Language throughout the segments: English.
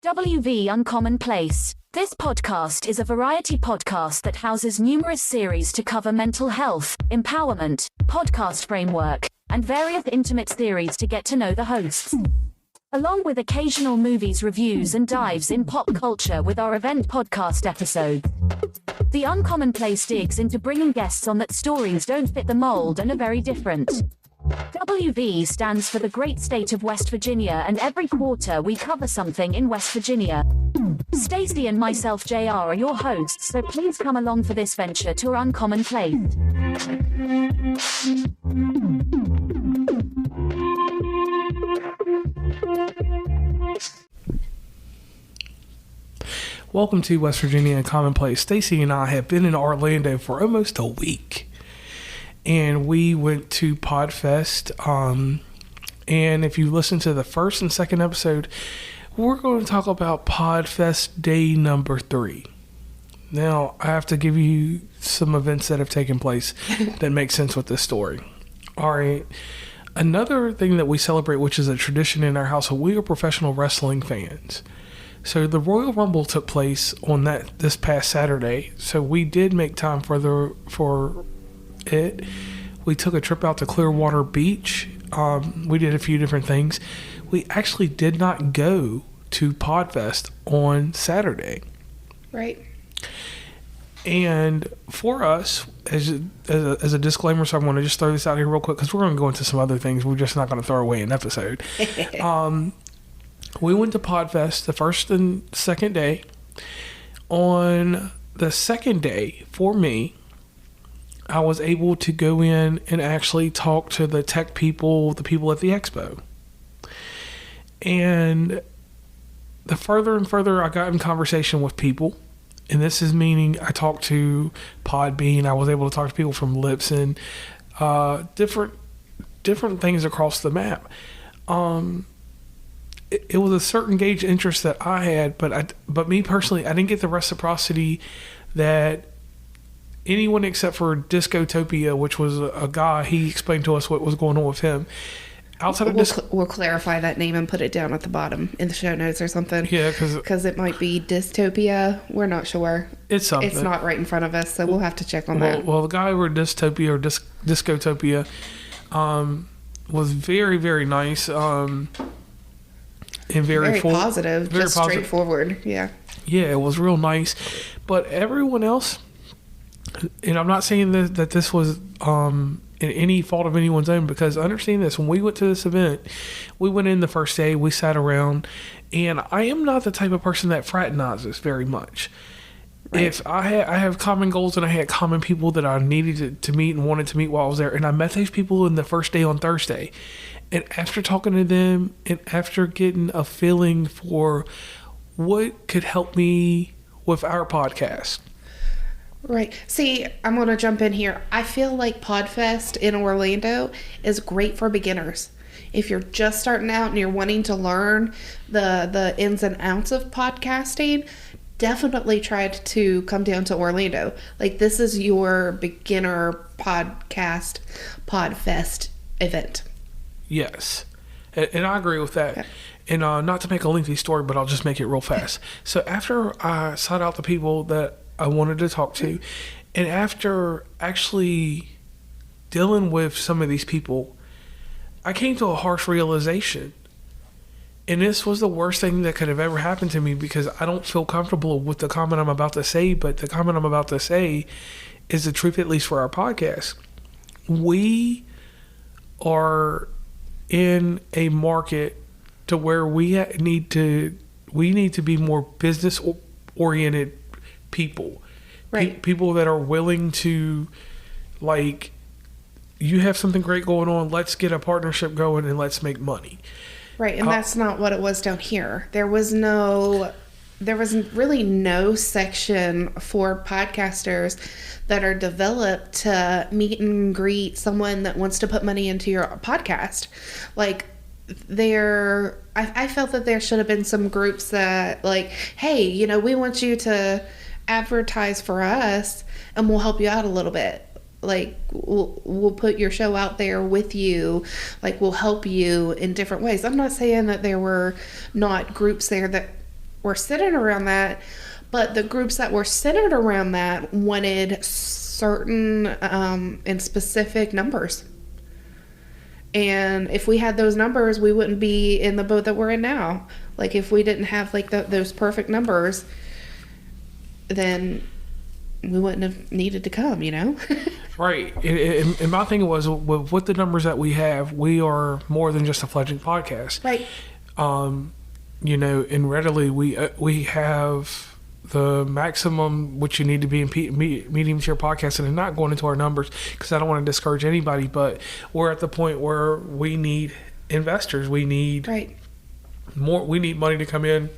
WV Uncommon Place. This podcast is a variety podcast that houses numerous series to cover mental health, empowerment, podcast framework, and various intimate theories to get to know the hosts. Along with occasional movies reviews and dives in pop culture with our event podcast episodes. The Uncommon Place digs into bringing guests on that stories don't fit the mold and are very different. WV stands for the great state of West Virginia, and every quarter we cover something in West Virginia. Stacey and myself, JR, are your hosts, so please come along for this venture to our Uncommon Place. Welcome to West Virginia Uncommon Place. Stacey and I have been in Orlando for almost a week. And we went to Podfest, and if you listen to the first and second episode, we're going to talk about Podfest day number 3. Now, I have to give you some events that have taken place that make sense with this story. All right. Another thing that we celebrate, which is a tradition in our household, we are professional wrestling fans. So the Royal Rumble took place on this past Saturday. So we did make time for it. We took a trip out to Clearwater Beach. We did a few different things. We actually did not go to Podfest on Saturday. Right. And for us, as a disclaimer, so I want to just throw this out here real quick because we're going to go into some other things. We're just not going to throw away an episode. We went to Podfest the first and second day. On the second day, for me, I was able to go in and actually talk to the tech people, the people at the expo. And the further and further I got in conversation with people, and this is meaning I talked to Podbean, I was able to talk to people from Lipson, different things across the map. It was a certain gauge interest that I had, but me personally, I didn't get the reciprocity that anyone except for Discotopia, which was a guy, he explained to us what was going on with him. Outside of we'll clarify that name and put it down at the bottom in the show notes or something. Yeah, because it might be Dystopia. We're not sure. It's something. It's not right in front of us, so we'll have to check on that. Well, the guy over Dystopia or Discotopia was very, very nice and very positive, very just positive. Straightforward. Yeah. Yeah, it was real nice. But everyone else, and I'm not saying that this was in any fault of anyone's own, because understand this, when we went to this event, we went in the first day, we sat around, and I am not the type of person that fraternizes very much. Right. If I have common goals, and I had common people that I needed to meet and wanted to meet while I was there, and I met those people in the first day on Thursday, and after talking to them and after getting a feeling for what could help me with our podcast. Right. See, I'm going to jump in here. I feel like Podfest in Orlando is great for beginners. If you're just starting out and you're wanting to learn the ins and outs of podcasting, definitely try to come down to Orlando. Like, this is your beginner podcast Podfest event. Yes. And I agree with that. Okay. And not to make a lengthy story, but I'll just make it real fast. So after I sought out the people that I wanted to talk to, and after actually dealing with some of these people, I came to a harsh realization. And this was the worst thing that could have ever happened to me, because I don't feel comfortable with the comment I'm about to say, but the comment I'm about to say is the truth, at least for our podcast. We are in a market to where we need to be more business oriented people. Right. People that are willing to, like, you have something great going on, let's get a partnership going and let's make money. Right. And that's not what it was down here. There was really no section for podcasters that are developed to meet and greet someone that wants to put money into your podcast. Like, I felt that there should have been some groups that, like, hey, we want you to advertise for us and we'll help you out a little bit. Like, we'll put your show out there with you. Like, we'll help you in different ways. I'm not saying that there were not groups there that were centered around that, but the groups that were centered around that wanted certain and specific numbers. And if we had those numbers, we wouldn't be in the boat that we're in now. Like, if we didn't have like those perfect numbers, then we wouldn't have needed to come, you know? Right. And my thing was, with the numbers that we have, we are more than just a fledgling podcast. Right. You know, and readily we have the maximum which you need to be in medium tier podcasting, and not going into our numbers because I don't want to discourage anybody, but we're at the point where we need investors. We need more. We need money to come in.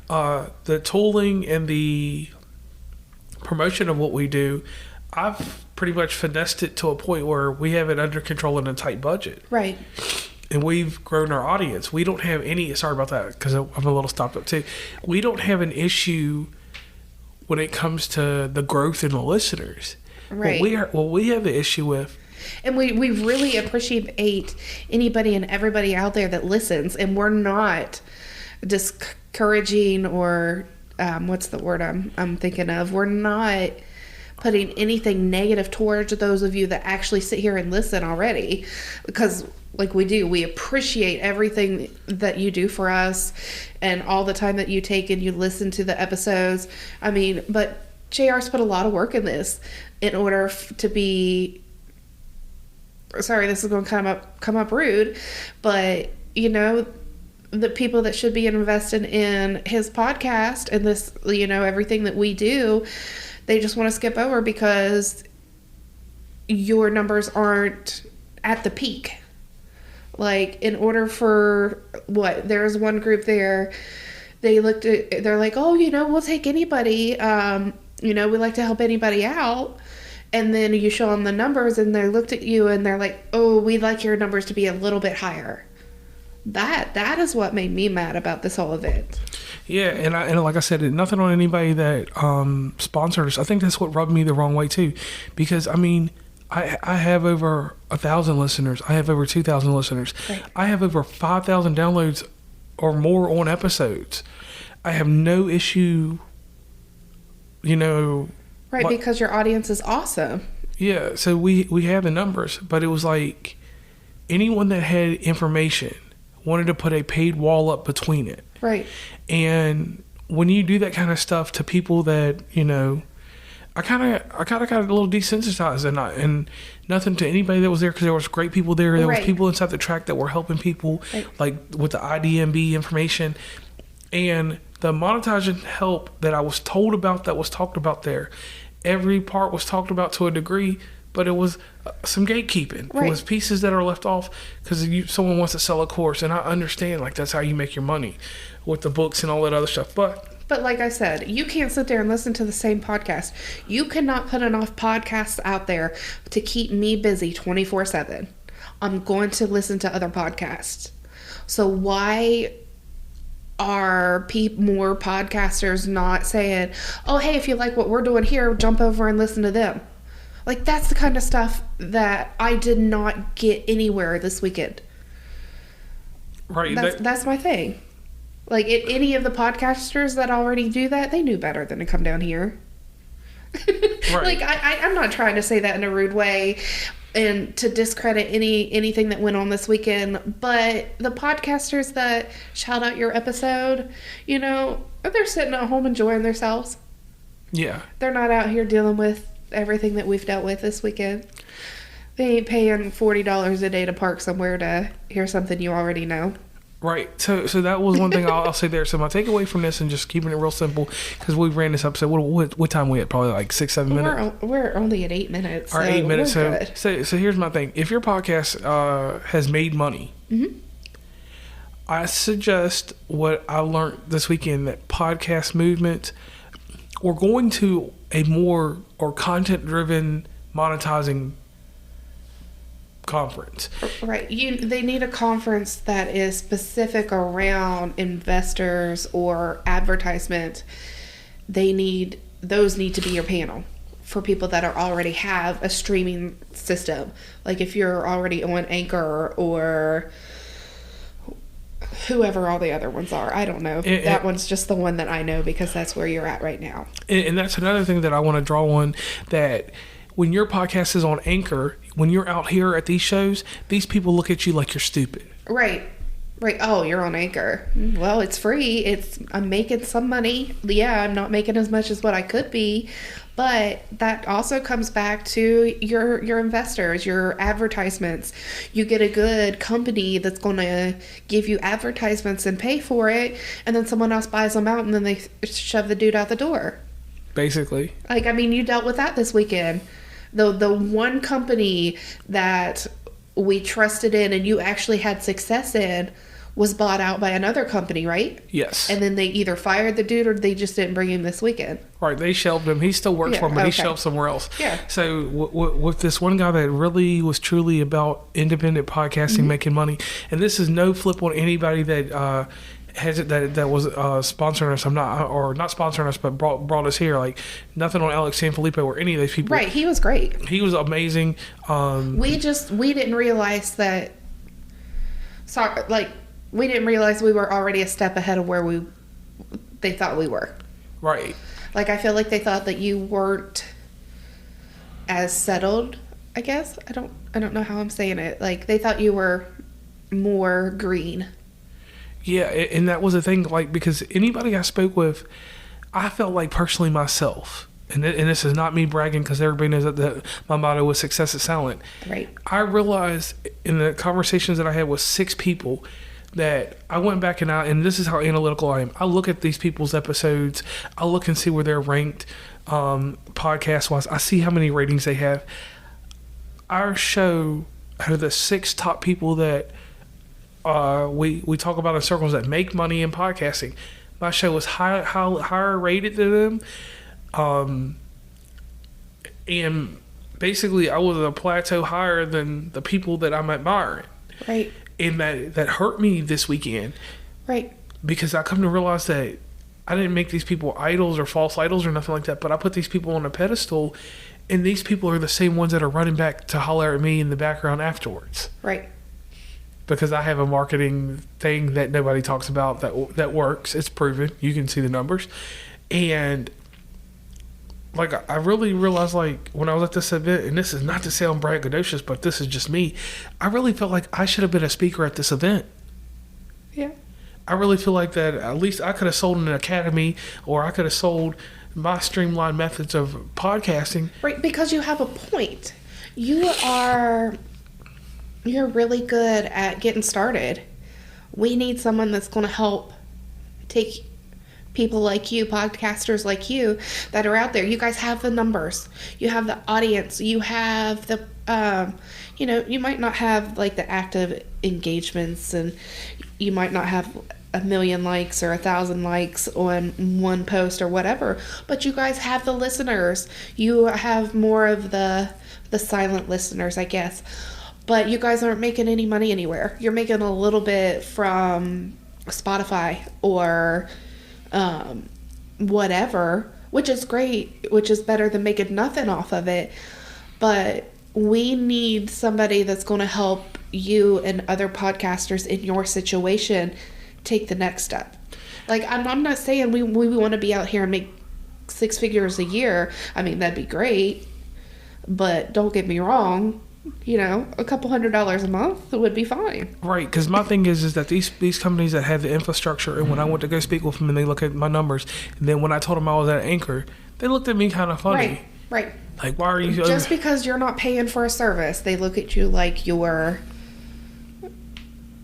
The tooling and the promotion of what we do, I've pretty much finessed it to a point where we have it under control in a tight budget. Right. And we've grown our audience. We don't have any, sorry about that, because I'm a little stopped up too. We don't have an issue when it comes to the growth in the listeners. Right. What we have an issue with. And we really appreciate anybody and everybody out there that listens. And we're not discouraging or, what's the word I'm thinking of? We're not putting anything negative towards those of you that actually sit here and listen already. Because like we do, we appreciate everything that you do for us and all the time that you take and you listen to the episodes. I mean, but JR's put a lot of work in this in order to be, sorry, this is going to come up rude, but you know, the people that should be invested in his podcast and this, you know, everything that we do, they just want to skip over because your numbers aren't at the peak. Like, in order for there's one group there, they're like, oh, you know, we'll take anybody, you know, we like to help anybody out. And then you show them the numbers and they looked at you and they're like, oh, we'd like your numbers to be a little bit higher. That is what made me mad about this whole event. Yeah, and like I said, nothing on anybody that sponsors us. I think that's what rubbed me the wrong way too, because I mean, I have over 1,000 listeners. I have over 2,000 listeners. Right. I have over 5,000 downloads or more on episodes. I have no issue, you know. Right, because your audience is awesome. Yeah, so we have the numbers, but it was like anyone that had information wanted to put a paid wall up between it. Right. And when you do that kind of stuff to people that, you know, I kind of got a little desensitized, and nothing to anybody that was there, because there was great people there. There was people inside the track that were helping people, like with the IDMB information, and the monetizing help that I was told about, that was talked about there. Every part was talked about to a degree, but it was some gatekeeping. It was pieces that are left off because someone wants to sell a course, and I understand, like, that's how you make your money with the books and all that other stuff. But like I said, you can't sit there and listen to the same podcast. You cannot put enough podcasts out there to keep me busy 24/7. I'm going to listen to other podcasts. So why are more podcasters not saying, oh, hey, if you like what we're doing here, jump over and listen to them? Like, that's the kind of stuff that I did not get anywhere this weekend. Right. That's my thing. Like, any of the podcasters that already do that, they knew better than to come down here. Right. Like, I'm not trying to say that in a rude way and to discredit anything that went on this weekend, but the podcasters that shout out your episode, you know, they're sitting at home enjoying themselves. Yeah. They're not out here dealing with everything that we've dealt with this weekend. They ain't paying $40 a day to park somewhere to hear something you already know. Right. So that was one thing I'll say there. So my takeaway from this, and just keeping it real simple, because we ran this episode. What time we at? Probably like 6-7 minutes. We're only at 8 minutes. Or 8 minutes. So here's my thing. If your podcast has made money, I suggest what I learned this weekend, that podcast movement, we're going to a more or content driven monetizing conference. Right. They need a conference that is specific around investors or advertisement. Those need to be your panel for people that already have a streaming system. Like if you're already on Anchor or whoever all the other ones are. I don't know. That one's just the one that I know because that's where you're at right now. And that's another thing that I want to draw on, that when your podcast is on Anchor, when you're out here at these shows, these people look at you like you're stupid. Right. Oh, you're on Anchor. Well, it's free. I'm making some money. Yeah, I'm not making as much as what I could be. But that also comes back to your investors, your advertisements. You get a good company that's going to give you advertisements and pay for it, and then someone else buys them out, and then they shove the dude out the door. Basically. Like, I mean, you dealt with that this weekend. The one company that we trusted in and you actually had success in was bought out by another company, right? Yes. And then they either fired the dude or they just didn't bring him this weekend. Right. They shelved him. He still works for him, but he shelved somewhere else. Yeah. So with this one guy that really was truly about independent podcasting, making money, and this is no flip on anybody that that was sponsoring us. not sponsoring us, but brought us here. Like, nothing on Alex Sanfilippo or any of those people. Right. He was great. He was amazing. We didn't realize that. Sorry, like, we didn't realize we were already a step ahead of where they thought we were. Right. Like, I feel like they thought that you weren't as settled, I guess. I don't know how I'm saying it. Like, they thought you were more green. Yeah, and that was the thing, like, because anybody I spoke with, I felt like personally myself, and this is not me bragging because everybody knows that my motto was success is silent. Right. I realized in the conversations that I had with 6 people that I went back and this is how analytical I am. I look at these people's episodes. I look and see where they're ranked podcast-wise. I see how many ratings they have. Our show, out of the 6 top people that we talk about in circles that make money in podcasting, my show was higher rated than them. And basically, I was at a plateau higher than the people that I'm admiring. Right. And that hurt me this weekend. Right. Because I come to realize that I didn't make these people idols or false idols or nothing like that, but I put these people on a pedestal, and these people are the same ones that are running back to holler at me in the background afterwards. Right. Because I have a marketing thing that nobody talks about that works. It's proven. You can see the numbers. And like, I really realized, like, when I was at this event, and this is not to sound braggadocious, but this is just me, I really felt like I should have been a speaker at this event. Yeah. I really feel like that at least I could have sold an academy, or I could have sold my streamlined methods of podcasting. Right, because you have a point. You're really good at getting started. We need someone that's going to help take people like you, podcasters like you that are out there. You guys have the numbers. You have the audience. You have the, you might not have like the active engagements, and you might not have 1 million likes or 1,000 likes on one post or whatever, but you guys have the listeners. You have more of the silent listeners, I guess. But you guys aren't making any money anywhere. You're making a little bit from Spotify or whatever, which is great, which is better than making nothing off of it. But we need somebody that's going to help you and other podcasters in your situation take the next step. Like, I'm not saying we want to be out here and make 6 figures a year. I mean, that'd be great, but don't get me wrong, a couple $100 a month would be fine. Right, because my thing is that these companies that have the infrastructure, and when I went to go speak with them and they look at my numbers, and then when I told them I was at Anchor, they looked at me kind of funny. Right. Like, why are you... Just because you're not paying for a service, they look at you like you're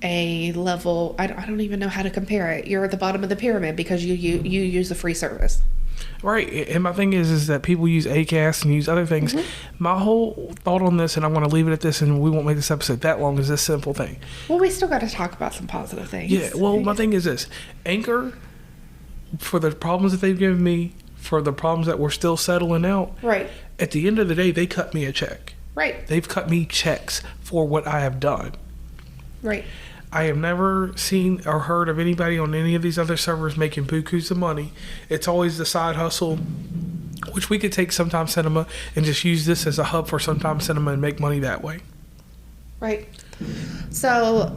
a level... I don't even know how to compare it. You're at the bottom of the pyramid because you use a free service. Right, and my thing is that people use Acast and use other things. My whole thought on this, and I'm going to leave it at this, and we won't make this episode that long, is this simple thing. Well, we still got to talk about some positive things. Yeah, well, my thing is this. Anchor, for the problems that they've given me, for the problems that we're still settling out, right, at the end of the day, they cut me a check. Right. They've cut me checks for what I have done. Right. I have never seen or heard of anybody on any of these other servers making bukus of money. It's always the side hustle, which we could take Sometimes Cinema and just use this as a hub for Sometimes Cinema and make money that way. Right. So,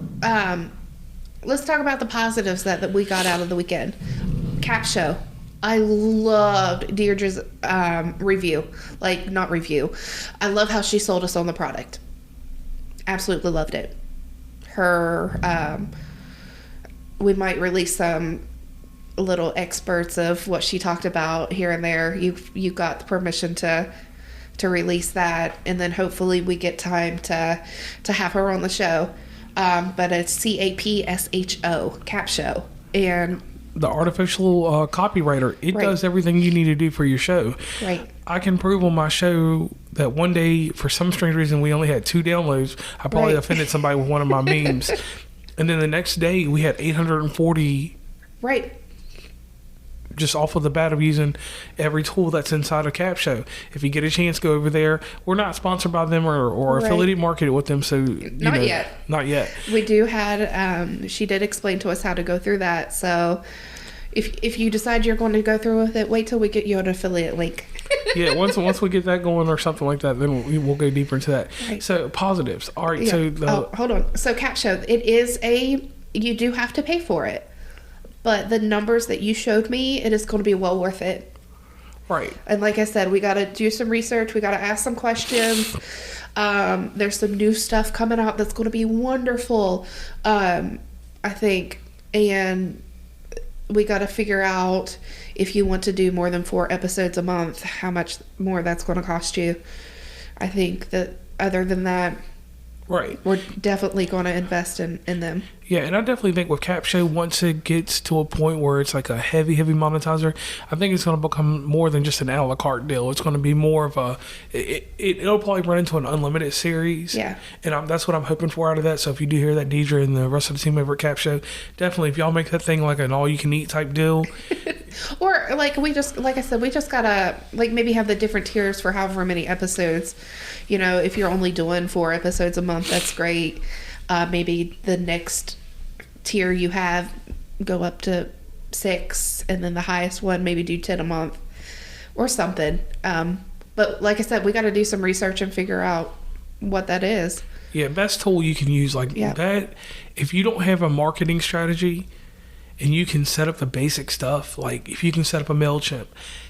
let's talk about the positives that we got out of the weekend. Cap show. I loved Deirdre's review. Like, not review. I love how she sold us on the product. Absolutely loved it. Her, we might release some little excerpts of what she talked about here and there. You got the permission to release that, and then hopefully we get time to have her on the show. But it's CAPSHO, Cap Show, and the artificial copywriter. It does everything you need to do for your show. Right. I can prove on my show that one day, for some strange reason, we only had 2 downloads. I probably offended somebody with one of my memes. And then the next day, we had 840. Right. Just off of the bat of using every tool that's inside of Cap Show. If you get a chance, go over there. We're not sponsored by them or affiliate marketed with them, so not yet. Not yet. We do had. She did explain to us how to go through that. So, if you decide you're going to go through with it, wait till we get you an affiliate link. Yeah, once we get that going or something like that, then we'll go deeper into that. Right. So positives. All right. Yeah. So hold on. So Cap Show, it is you do have to pay for it. But the numbers that you showed me, it is going to be well worth it. Right. And like I said, we got to do some research. We got to ask some questions. There's some new stuff coming out that's going to be wonderful, I think. And we got to figure out, if you want to do more than 4 episodes a month, how much more that's going to cost you. I think that other than that, right, we're definitely going to invest in them. Yeah, and I definitely think with Cap Show, once it gets to a point where it's like a heavy monetizer, I think it's going to become more than just an a la carte deal. It's going to be more of a, it'll probably run into an unlimited series. Yeah. And that's what I'm hoping for out of that. So if you do hear that, Deidre and the rest of the team over at Cap Show, definitely, if y'all make that thing like an all-you-can-eat type deal. Or like I said, we just gotta like maybe have the different tiers for however many episodes. You know, if you're only doing 4 episodes a month, that's great. Maybe the next tier you have go up to 6, and then the highest one maybe do 10 a month or something. But like I said, we got to do some research and figure out what that is. Yeah, best tool you can use that. If you don't have a marketing strategy and you can set up the basic stuff, like if you can set up a MailChimp.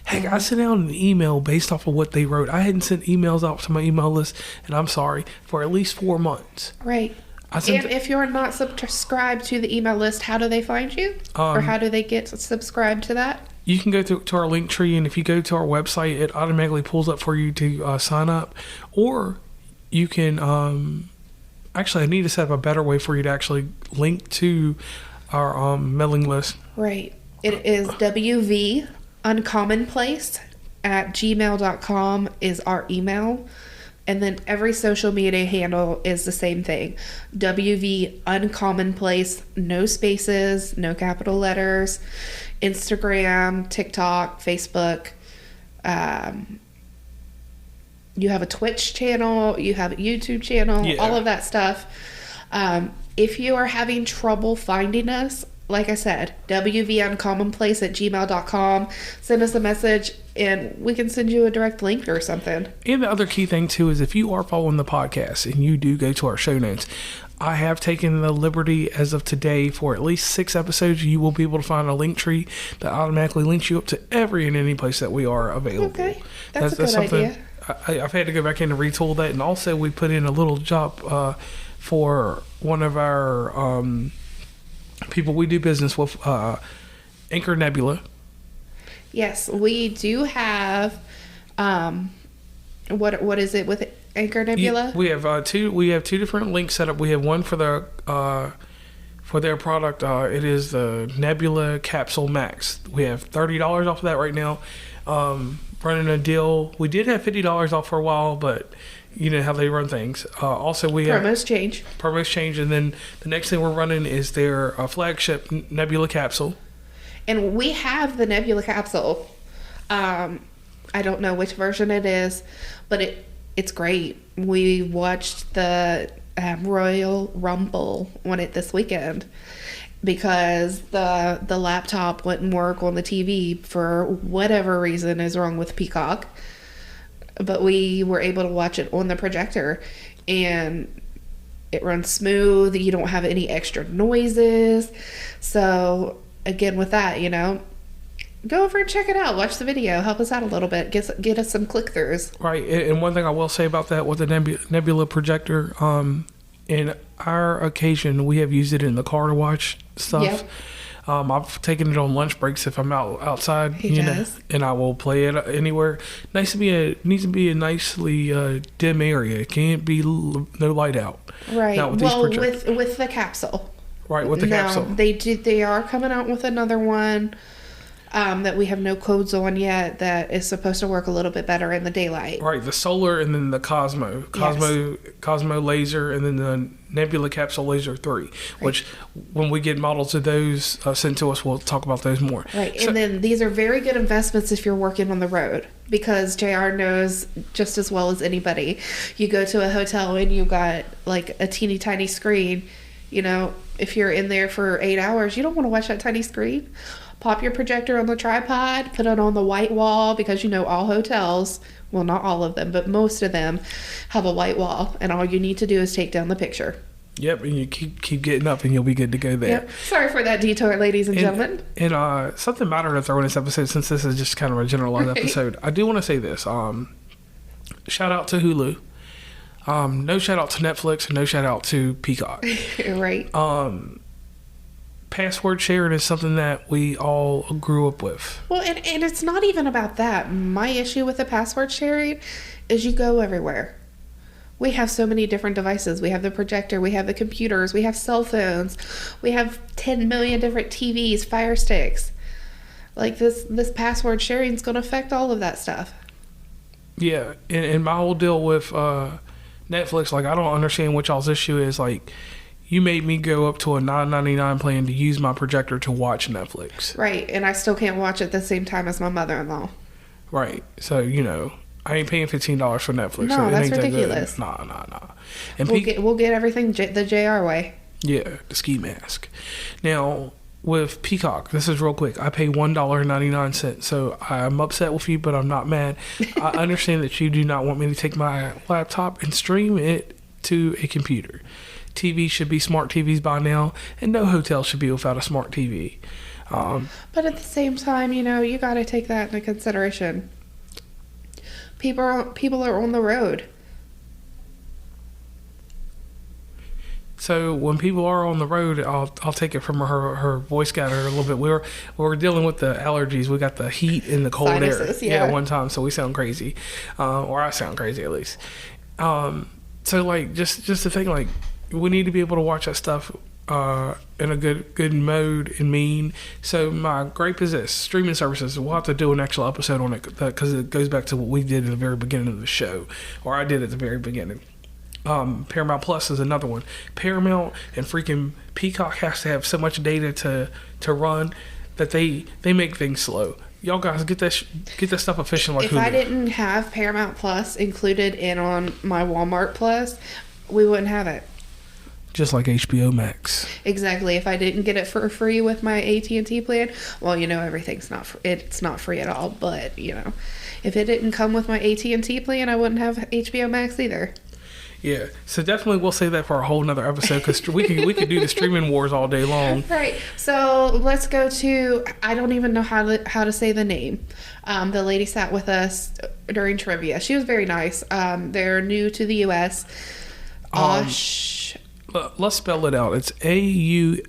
Heck, I sent out an email based off of what they wrote. I hadn't sent emails out to my email list, and I'm sorry, for at least 4 months. Right. And if you're not subscribed to the email list, how do they find you? Or how do they get subscribed to that? You can go to our link tree, and if you go to our website, it automatically pulls up for you to sign up. Or you can, actually, I need to set up a better way for you to actually link to our mailing list. Right. It is wvuncommonplace@gmail.com is our email. And then every social media handle is the same thing. WV Uncommonplace, no spaces, no capital letters. Instagram, TikTok, Facebook. You have a Twitch channel. You have a YouTube channel. Yeah. All of that stuff. If you are having trouble finding us, like I said, wvuncommonplace@gmail.com. Send us a message, and we can send you a direct link or something. And the other key thing, too, is if you are following the podcast and you do go to our show notes, I have taken the liberty as of today for at least 6 episodes. You will be able to find a link tree that automatically links you up to every and any place that we are available. Okay, that's a good idea. I've had to go back in and retool that. And also, we put in a little job for one of our people we do business with, Anchor Nebula. Yes, we do have. What is it with Anchor Nebula? We have 2. We have 2 different links set up. We have one for the for their product. It is the Nebula Capsule Max. We have $30 off of that right now. Running a deal. We did have $50 off for a while, but you know how they run things. Also, we have promos change, and then the next thing we're running is their flagship Nebula Capsule. And we have the Nebula Capsule. I don't know which version it is, but it's great. We watched the Royal Rumble on it this weekend because the laptop wouldn't work on the TV for whatever reason is wrong with Peacock. But we were able to watch it on the projector, and It runs smooth. You don't have any extra noises. So again, with that, go over and check it out. Watch the video. Help us out a little bit. Get us some click-throughs. Right. And one thing I will say about that with the Nebula projector, in our occasion, we have used it in the car to watch stuff. Yep. I've taken it on lunch breaks if I'm outside, He does. and I will play it anywhere. Needs to be a nicely dim area. It can't be no light out. Right. Not with these Well, projectors. with the capsule. Right, with the capsule. They are coming out with another one that we have no codes on yet that is supposed to work a little bit better in the daylight. Right, the solar and then the Cosmo laser, and then the Nebula Capsule Laser 3, which when we get models of those sent to us, we'll talk about those more. Right, So, and then these are very good investments if you're working on the road, because JR knows just as well as anybody. You go to a hotel and you got like a teeny tiny screen. If you're in there for 8 hours, you don't want to watch that tiny screen. Pop your projector on the tripod, put it on the white wall, because all hotels, well, not all of them, but most of them have a white wall, and all you need to do is take down the picture. Yep, and you keep getting up and you'll be good to go there. Yep. Sorry for that detour, ladies and gentlemen. And something matter to throw in this episode, since this is just kind of a generalized episode. I do want to say this. Shout out to Hulu. No shout out to Netflix, and no shout out to Peacock. Right. Password sharing is something that we all grew up with. Well, and it's not even about that. My issue with the password sharing is you go everywhere. We have so many different devices. We have the projector, we have the computers, we have cell phones, we have 10 million different TVs, Fire Sticks. Like this password sharing is going to affect all of that stuff. Yeah, and my whole deal with Netflix, like, I don't understand what y'all's issue is. Like, you made me go up to a $9.99 plan to use my projector to watch Netflix. Right, and I still can't watch it at the same time as my mother-in-law. Right, so, I ain't paying $15 for Netflix. No, so it that's ain't ridiculous. That good. Nah. And We'll get everything the JR way. Yeah, the ski mask. Now, with Peacock, this is real quick. I pay $1.99, so I'm upset with you, but I'm not mad. I understand that you do not want me to take my laptop and stream it to a computer. TV should be smart TVs by now, and no hotel should be without a smart TV. But at the same time, you got to take that into consideration. People are on the road. So when people are on the road, I'll take it from her voice got her a little bit. We're dealing with the allergies. We got the heat and the cold Sinuses, air. yeah. One time, so we sound crazy, or I sound crazy at least. So like just to think, like, we need to be able to watch that stuff in a good mode and mean. So my gripe is this: streaming services. We'll have to do an actual episode on it because it goes back to what we did at the very beginning of the show, or I did at the very beginning. Paramount Plus is another one. Paramount and freaking Peacock has to have so much data to run that they make things slow. Y'all guys get that stuff efficient like If Hulu. I didn't have Paramount Plus included in on my Walmart Plus, we wouldn't have it. Just like HBO Max. Exactly. If I didn't get it for free with my AT&T plan, well, everything's it's not free at all. But if it didn't come with my AT&T plan, I wouldn't have HBO Max either. Yeah, so definitely we'll save that for a whole nother episode, because we could do the streaming wars all day long. Right. So let's go to, I don't even know how to say the name. The lady sat with us during trivia. She was very nice. They're new to the U.S. Osh. Let's spell it out. It's AUSHA.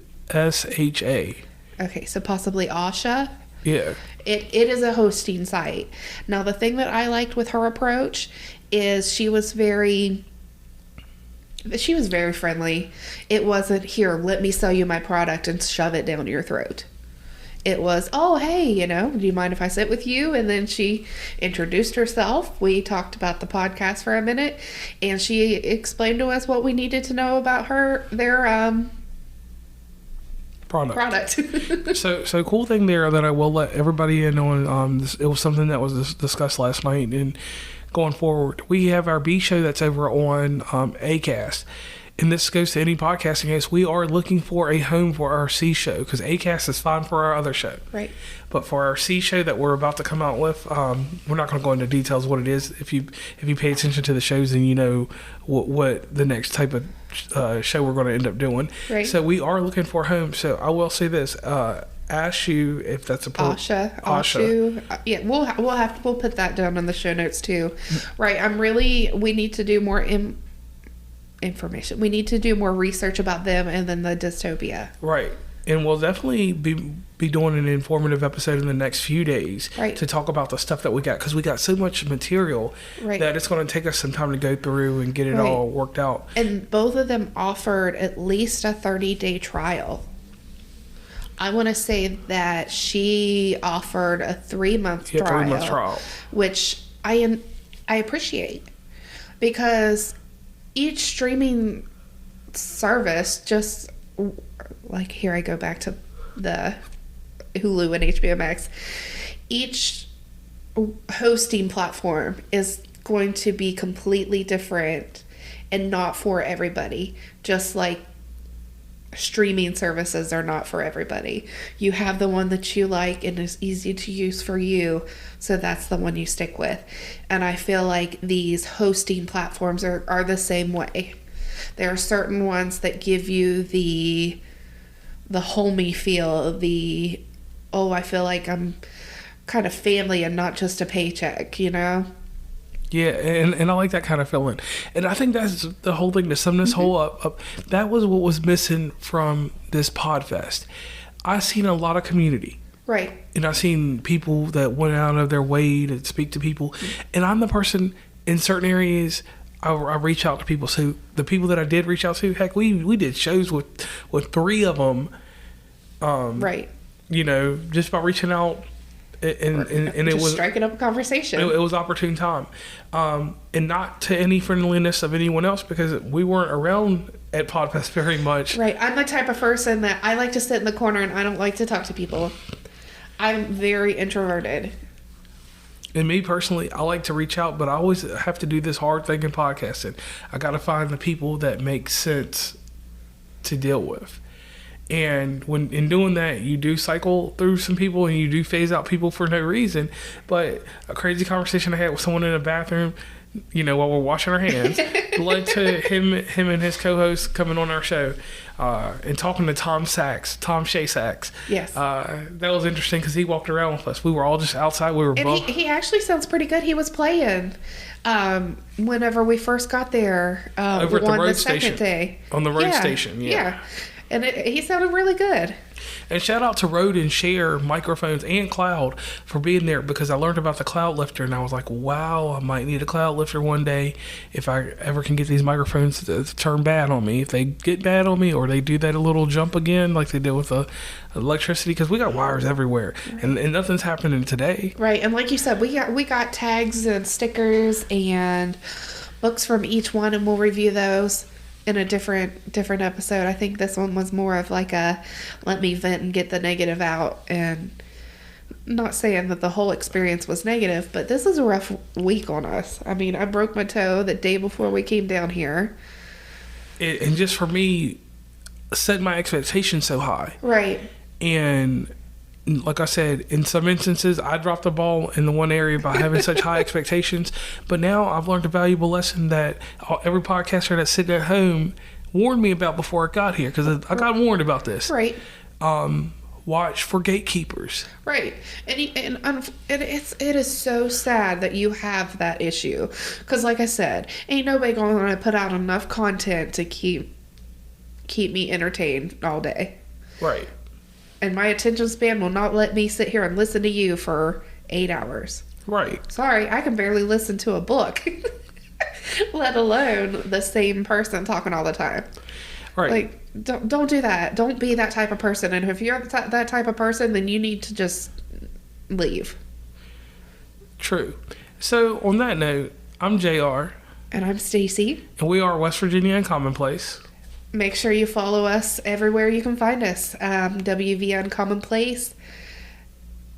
Okay, so possibly Asha. Yeah. It is a hosting site. Now, the thing that I liked with her approach is she was very friendly. It wasn't, here, let me sell you my product and shove it down your throat. It was, oh, hey, do you mind if I sit with you? And then she introduced herself. We talked about the podcast for a minute, and she explained to us what we needed to know about their product. So cool thing there that I will let everybody in on. It was something that was discussed last night, and going forward, we have our B show that's over on Acast. and this goes to any podcasting case, we are looking for a home for our C show, because Acast is fine for our other show. Right. But for our C show that we're about to come out with, we're not going to go into details what it is. If you pay attention to the shows, then you know what the next type of show we're going to end up doing. Right. So we are looking for a home. So I will say this. Ashu, if that's a Ashu. Yeah, we'll put that down in the show notes too. Right. We need to do more information. We need to do more research about them and then the dystopia. Right. And we'll definitely be doing an informative episode in the next few days to talk about the stuff that we got, because we got so much material that it's going to take us some time to go through and get it all worked out. And both of them offered at least a 30-day trial. I want to say that she offered a 3-month trial. 3-month trial. Which I appreciate, because each streaming service, just like, here I go back to the Hulu and HBO Max, each hosting platform is going to be completely different and not for everybody, just like streaming services are not for everybody. You have the one that you like and is easy to use for you, so that's the one you stick with. And I feel like these hosting platforms are the same way. There are certain ones that give you the homey feel, I feel like I'm kind of family and not just a paycheck, you know? Yeah, and I like that kind of feeling. And I think that's the whole thing, to sum this whole up. That was what was missing from this Podfest. I seen a lot of community. Right. And I seen people that went out of their way to speak to people. And I'm the person in certain areas, I reach out to people. So the people that I did reach out to, heck, we did shows with 3 of them. Right. You know, just by reaching out. And it was striking up a conversation. It was opportune time, and not to any friendliness of anyone else, because we weren't around at Podfest very much. Right, I'm the type of person that I like to sit in the corner and I don't like to talk to people. I'm very introverted. And me personally, I like to reach out, but I always have to do this hard thing in podcasting. I got to find the people that make sense to deal with. And when in doing that, you do cycle through some people and you do phase out people for no reason. But a crazy conversation I had with someone in a bathroom, you know, while we're washing our hands, led to him and his co-host coming on our show and talking to Tom Shea Sachs. Yes. That was interesting because he walked around with us. We were all just outside. We were both. He actually sounds pretty good. He was playing whenever we first got there. Over at the road station. Second day. On the road station, yeah. And he sounded really good. And shout out to Rode and Share Microphones and Cloud for being there, because I learned about the cloud lifter and I was like, wow, I might need a cloud lifter one day if I ever can get these microphones to turn bad on me. If they get bad on me, or they do that a little jump again like they did with the electricity, because we got wires everywhere and nothing's happening today. Right. And like you said, we got tags and stickers and books from each one, and we'll review those in a different episode. I think this one was more of like a let me vent and get the negative out, and not saying that the whole experience was negative, but this is a rough week on us. I mean, I broke my toe the day before we came down here. And just for me, set my expectations so high. Right. And like I said, in some instances, I dropped the ball in the one area by having such high expectations. But now I've learned a valuable lesson that every podcaster that's sitting at home warned me about before I got here, because I got warned about this. Right. Watch for gatekeepers. Right. And it is so sad that you have that issue. Because like I said, ain't nobody going to put out enough content to keep me entertained all day. Right. And my attention span will not let me sit here and listen to you for 8 hours. Right. Sorry, I can barely listen to a book, let alone the same person talking all the time. Right. Like, don't do that. Don't be that type of person. And if you're that type of person, then you need to just leave. True. So, on that note, I'm JR. And I'm Stacey. And we are West Virginia and Commonplace. Make sure you follow us everywhere you can find us. WVUncommonplace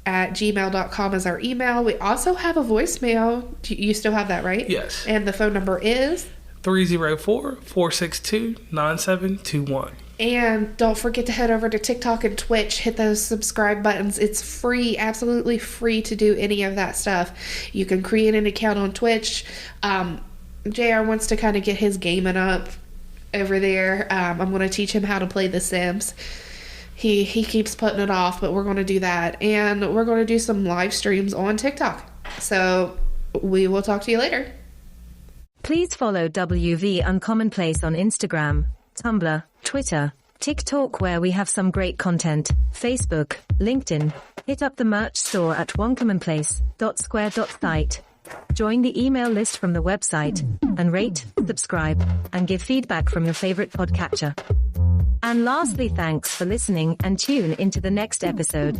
at gmail.com is our email. We also have a voicemail. You still have that, right? Yes. And the phone number is 304-462-9721. And don't forget to head over to TikTok and Twitch. Hit those subscribe buttons. It's free, absolutely free to do any of that stuff. You can create an account on Twitch. JR wants to kind of get his gaming up over there. I'm going to teach him how to play The Sims. He keeps putting it off, but we're going to do that. And we're going to do some live streams on TikTok. So we will talk to you later. Please follow WV Uncommonplace on Instagram, Tumblr, Twitter, TikTok, where we have some great content, Facebook, LinkedIn. Hit up the merch store at oncommonplace.square.site. Join the email list from the website, and rate, subscribe, and give feedback from your favorite podcatcher. And lastly, thanks for listening, and tune into the next episode.